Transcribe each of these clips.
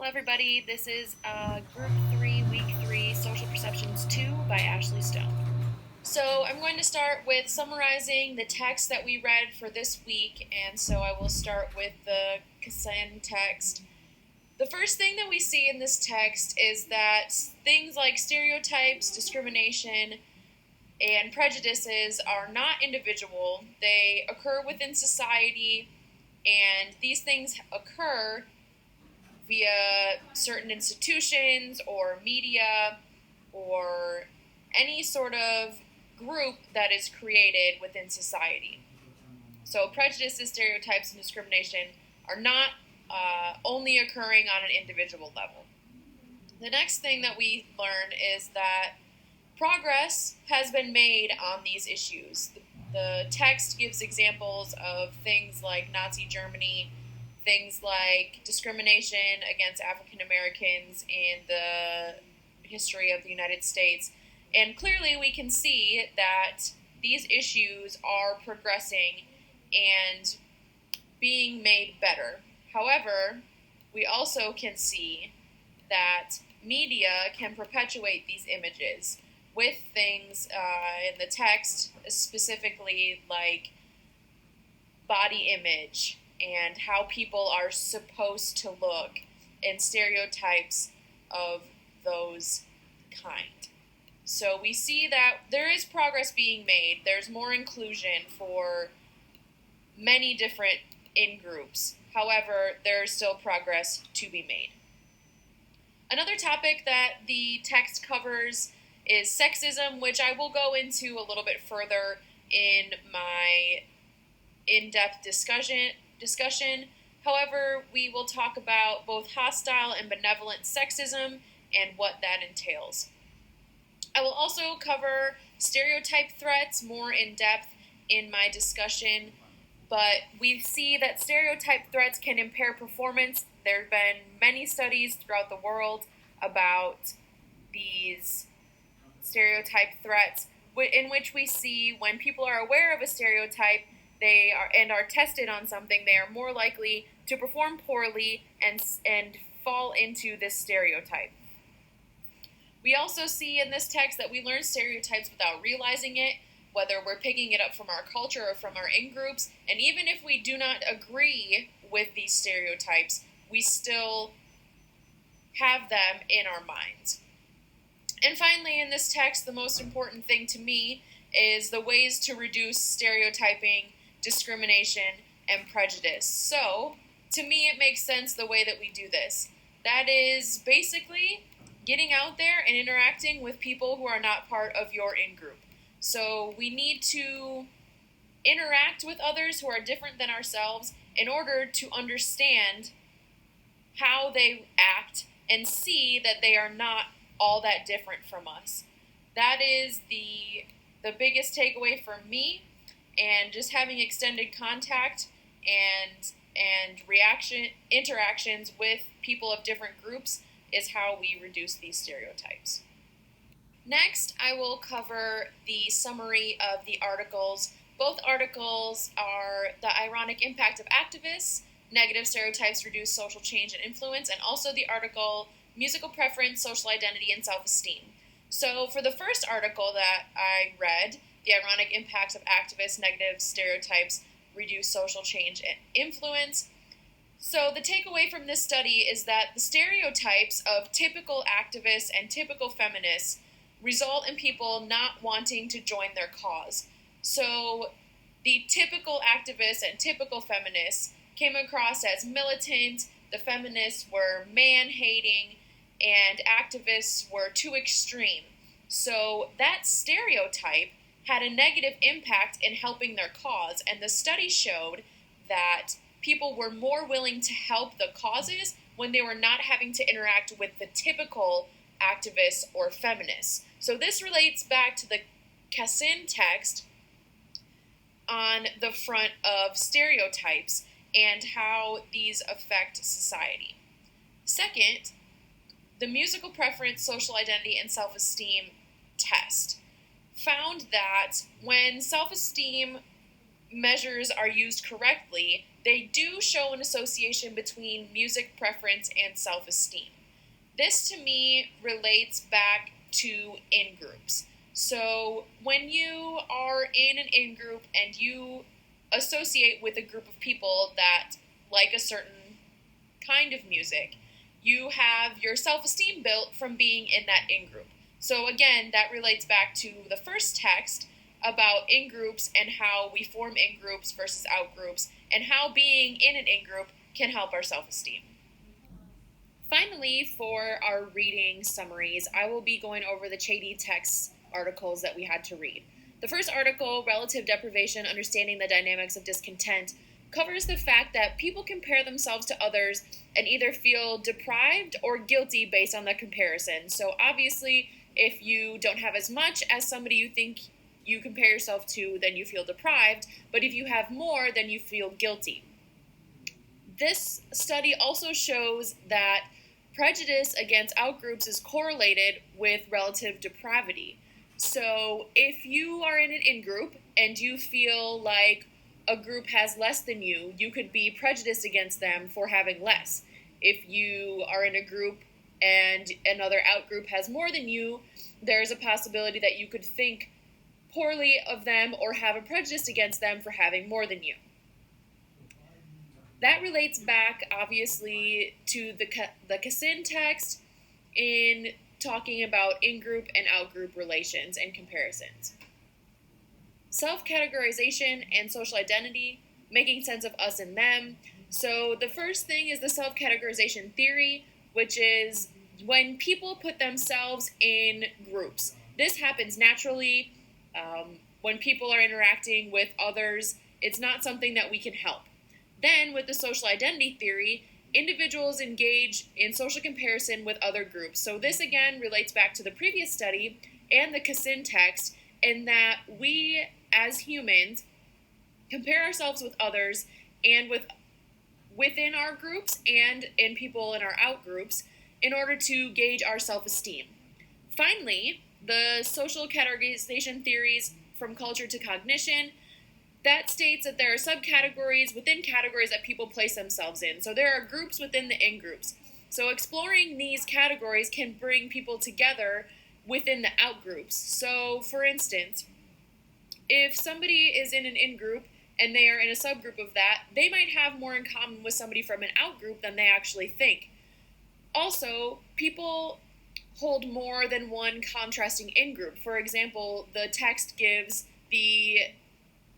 everybody. This is Group 3, Week 3, Social Perceptions 2 by Ashley Stone. So I'm going to start with summarizing the text that we read for this week, and so I will start with the Kassan text. The first thing that we see in this text is that things like stereotypes, discrimination, and prejudices are not individual. They occur within society, and these things occur via certain institutions or media or any sort of group that is created within society. So prejudices, stereotypes, and discrimination are not only occurring on an individual level. The next thing that we learn is that progress has been made on these issues. The text gives examples of things like Nazi Germany, things like discrimination against African Americans in the history of the United States. And clearly we can see that these issues are progressing and being made better. However, we also can see that media can perpetuate these images with things in the text, specifically like body image and how people are supposed to look and stereotypes of those kind. So we see that there is progress being made. There's more inclusion for many different in-groups. However, there's still progress to be made. Another topic that the text covers is sexism, which I will go into a little bit further in my in-depth discussion. However, we will talk about both hostile and benevolent sexism and what that entails. I will also cover stereotype threats more in depth in my discussion, but we see that stereotype threats can impair performance. There have been many studies throughout the world about these stereotype threats in which we see when people are aware of a stereotype and are tested on something, they are more likely to perform poorly and fall into this stereotype. We also see in this text that we learn stereotypes without realizing it, whether we're picking it up from our culture or from our in-groups, and even if we do not agree with these stereotypes, we still have them in our minds. And finally, in this text, the most important thing to me is the ways to reduce stereotyping, discrimination, and prejudice. So, to me, it makes sense the way that we do this. That is basically getting out there and interacting with people who are not part of your in-group. So we need to interact with others who are different than ourselves in order to understand how they act and see that they are not all that different from us. That is the biggest takeaway for me, and just having extended contact and interactions with people of different groups is how we reduce these stereotypes. Next, I will cover the summary of the articles. Both articles are The Ironic Impact of Activists, Negative Stereotypes Reduce Social Change and Influence, and also the article Musical Preference, Social Identity, and Self-Esteem. So for the first article that I read, The Ironic Impact of Activists, Negative Stereotypes Reduce Social Change and Influence, so the takeaway from this study is that the stereotypes of typical activists and typical feminists result in people not wanting to join their cause. So the typical activists and typical feminists came across as militant, the feminists were man-hating, and activists were too extreme. So that stereotype had a negative impact in helping their cause, and the study showed that people were more willing to help the causes when they were not having to interact with the typical activists or feminists. So this relates back to the Kassan text on the front of stereotypes and how these affect society. Second, the musical preference, social identity, and self-esteem test found that when self-esteem measures are used correctly, they do show an association between music preference and self-esteem. This to me relates back to in-groups. So when you are in an in-group and you associate with a group of people that like a certain kind of music, you have your self-esteem built from being in that in-group. So again, that relates back to the first text about in-groups and how we form in-groups versus out-groups, and how being in an in-group can help our self-esteem. Finally, for our reading summaries, I will be going over the Chaidy text articles that we had to read. The first article, Relative Deprivation, Understanding the Dynamics of Discontent, covers the fact that people compare themselves to others and either feel deprived or guilty based on the comparison. So obviously, if you don't have as much as somebody you think you compare yourself to, then you feel deprived, but if you have more, then you feel guilty. This study also shows that prejudice against outgroups is correlated with relative depravity. So if you are in an in-group and you feel like a group has less than you, you could be prejudiced against them for having less. If you are in a group and another outgroup has more than you, there's a possibility that you could think poorly of them or have a prejudice against them for having more than you. That relates back, obviously, to the Kassin text in talking about in-group and out-group relations and comparisons. Self-categorization and social identity, making sense of us and them. So the first thing is the self-categorization theory, which is when people put themselves in groups. This happens naturally. When people are interacting with others, it's not something that we can help. Then, with the social identity theory, individuals engage in social comparison with other groups. So this again relates back to the previous study and the Kassin text, in that we, as humans, compare ourselves with others and within our groups and in people in our out groups in order to gauge our self-esteem. Finally, the social categorization theories from culture to cognition, that states that there are subcategories within categories that people place themselves in. So there are groups within the in-groups. So exploring these categories can bring people together within the out-groups. So, for instance, if somebody is in an in-group and they are in a subgroup of that, they might have more in common with somebody from an out-group than they actually think. Also, people hold more than one contrasting in-group. For example, the text gives the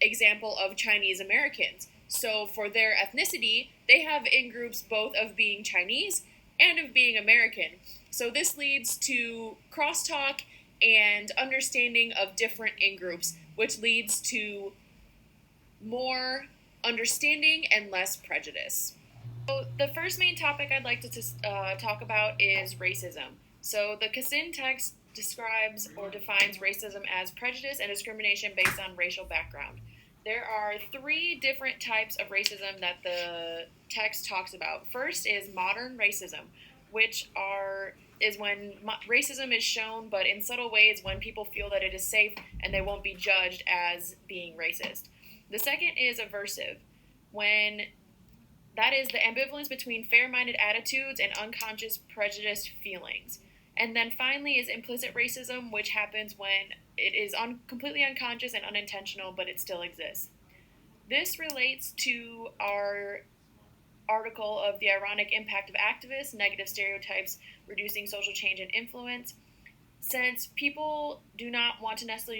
example of Chinese Americans. So for their ethnicity, they have in-groups both of being Chinese and of being American. So this leads to crosstalk and understanding of different in-groups, which leads to more understanding and less prejudice. So the first main topic I'd like to talk about is racism. So the Kassin text describes or defines racism as prejudice and discrimination based on racial background. There are 3 different types of racism that the text talks about. First is modern racism, which is when racism is shown, but in subtle ways when people feel that it is safe and they won't be judged as being racist. The second is aversive, when that is the ambivalence between fair-minded attitudes and unconscious prejudiced feelings. And then finally is implicit racism, which happens when it is completely unconscious and unintentional, but it still exists. This relates to our article of the ironic impact of activists, negative stereotypes, reducing social change and influence. Since people do not want to necessarily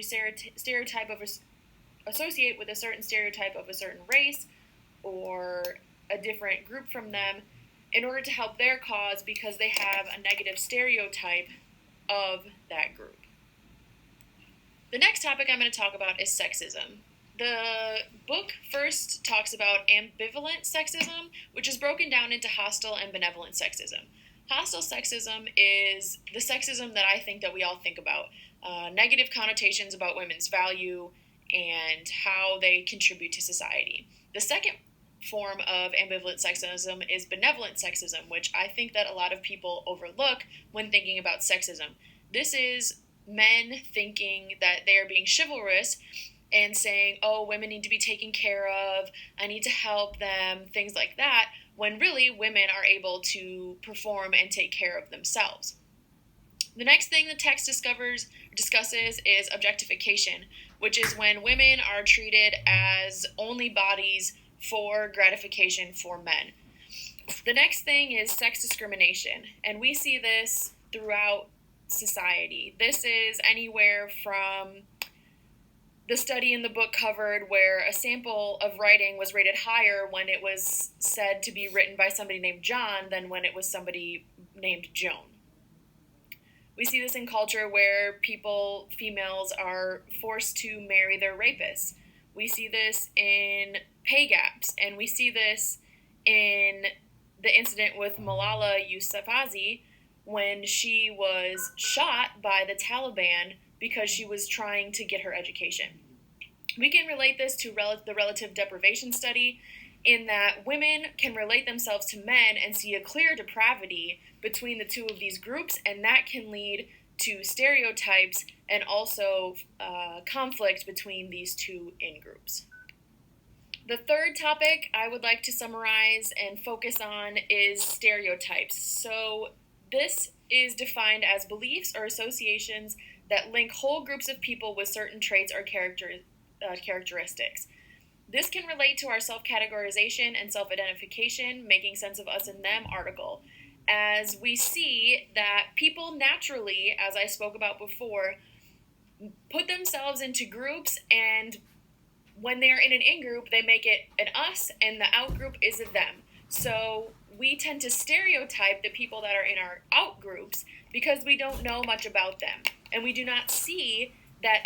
associate with a certain stereotype of a certain race or a different group from them, in order to help their cause because they have a negative stereotype of that group. The next topic I'm going to talk about is sexism. The book first talks about ambivalent sexism, which is broken down into hostile and benevolent sexism. Hostile sexism is the sexism that I think that we all think about. Negative connotations about women's value and how they contribute to society. The second form of ambivalent sexism is benevolent sexism, which I think that a lot of people overlook when thinking about sexism. This is men thinking that they are being chivalrous and saying, oh, women need to be taken care of, I need to help them, things like that, when really women are able to perform and take care of themselves. The next thing the text discusses is objectification, which is when women are treated as only bodies for gratification for men. The next thing is sex discrimination, and we see this throughout society. This is anywhere from the study in the book covered where a sample of writing was rated higher when it was said to be written by somebody named John than when it was somebody named Joan. We see this in culture where females are forced to marry their rapists. We see this in pay gaps, and we see this in the incident with Malala Yousafzai when she was shot by the Taliban because she was trying to get her education. We can relate this to the relative deprivation study in that women can relate themselves to men and see a clear depravity between the two of these groups, and that can lead to stereotypes and also conflict between these two in-groups. The third topic I would like to summarize and focus on is stereotypes. So this is defined as beliefs or associations that link whole groups of people with certain traits or characteristics. This can relate to our self-categorization and self-identification, making sense of us and them article, as we see that people naturally, as I spoke about before, put themselves into groups, and when they're in an in-group, they make it an us, and the out-group is a them. So we tend to stereotype the people that are in our out-groups because we don't know much about them, and we do not see that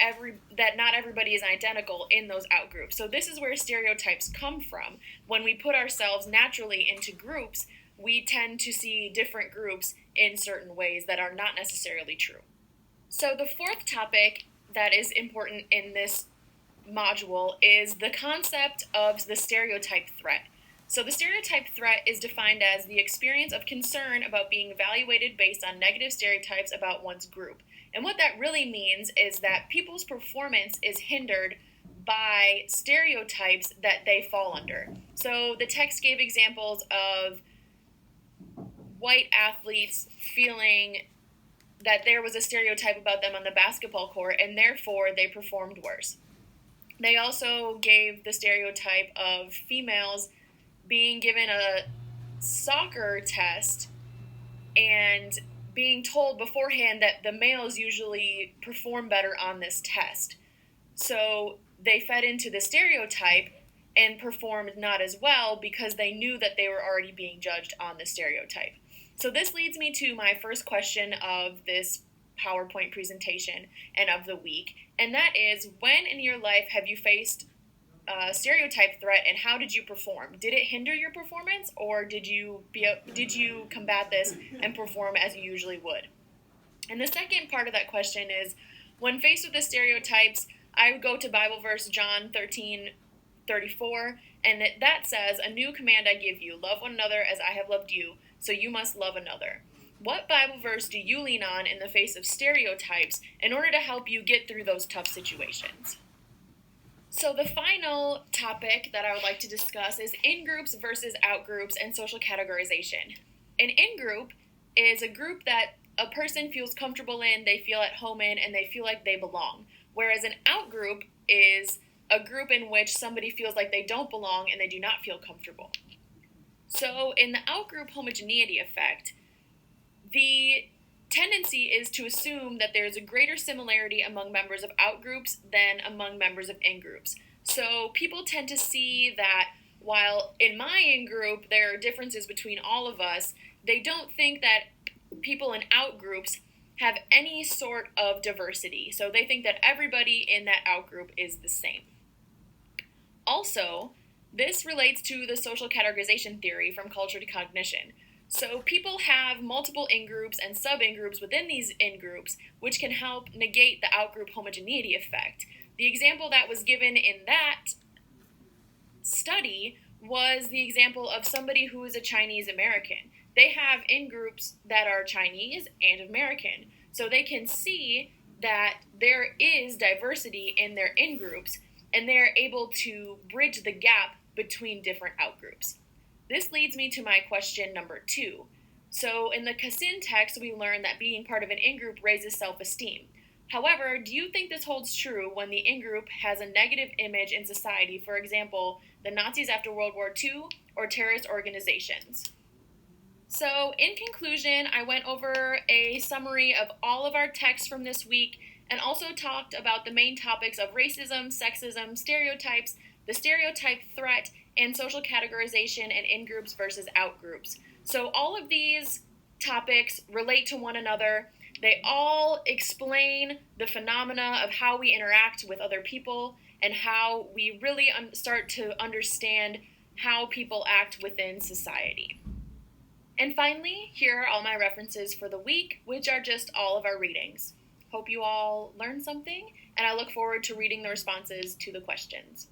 not everybody is identical in those out-groups. So this is where stereotypes come from. When we put ourselves naturally into groups, we tend to see different groups in certain ways that are not necessarily true. So the fourth topic that is important in this module is the concept of the stereotype threat. So the stereotype threat is defined as the experience of concern about being evaluated based on negative stereotypes about one's group. And what that really means is that people's performance is hindered by stereotypes that they fall under. So the text gave examples of white athletes feeling that there was a stereotype about them on the basketball court, and therefore they performed worse. They also gave the stereotype of females being given a soccer test and being told beforehand that the males usually perform better on this test. So they fed into the stereotype and performed not as well because they knew that they were already being judged on the stereotype. So this leads me to my first question of this PowerPoint presentation and of the week, and that is, when in your life have you faced a stereotype threat, and how did you perform? Did it hinder your performance, or did you combat this and perform as you usually would? And the second part of that question is, when faced with the stereotypes, I would go to Bible verse John 13:34, and that says, "A new command I give you, love one another as I have loved you, so you must love another." What Bible verse do you lean on in the face of stereotypes in order to help you get through those tough situations? So the final topic that I would like to discuss is in-groups versus out-groups and social categorization. An in-group is a group that a person feels comfortable in, they feel at home in, and they feel like they belong. Whereas an out-group is a group in which somebody feels like they don't belong and they do not feel comfortable. So in the out-group homogeneity effect, the tendency is to assume that there is a greater similarity among members of out-groups than among members of in-groups. So people tend to see that while in my in-group there are differences between all of us, they don't think that people in out-groups have any sort of diversity. So they think that everybody in that out-group is the same. Also, this relates to the social categorization theory from culture to cognition. So people have multiple in-groups and sub-in-groups within these in-groups, which can help negate the out-group homogeneity effect. The example that was given in that study was the example of somebody who is a Chinese American. They have in-groups that are Chinese and American, so they can see that there is diversity in their in-groups, and they're able to bridge the gap between different outgroups. This leads me to my question number 2. So in the Kassin text, we learn that being part of an in-group raises self-esteem. However, do you think this holds true when the in-group has a negative image in society, for example, the Nazis after World War II or terrorist organizations? So in conclusion, I went over a summary of all of our texts from this week and also talked about the main topics of racism, sexism, stereotypes, the stereotype threat, and social categorization and in-groups versus out-groups. So all of these topics relate to one another. They all explain the phenomena of how we interact with other people and how we really start to understand how people act within society. And finally, here are all my references for the week, which are just all of our readings. Hope you all learned something, and I look forward to reading the responses to the questions.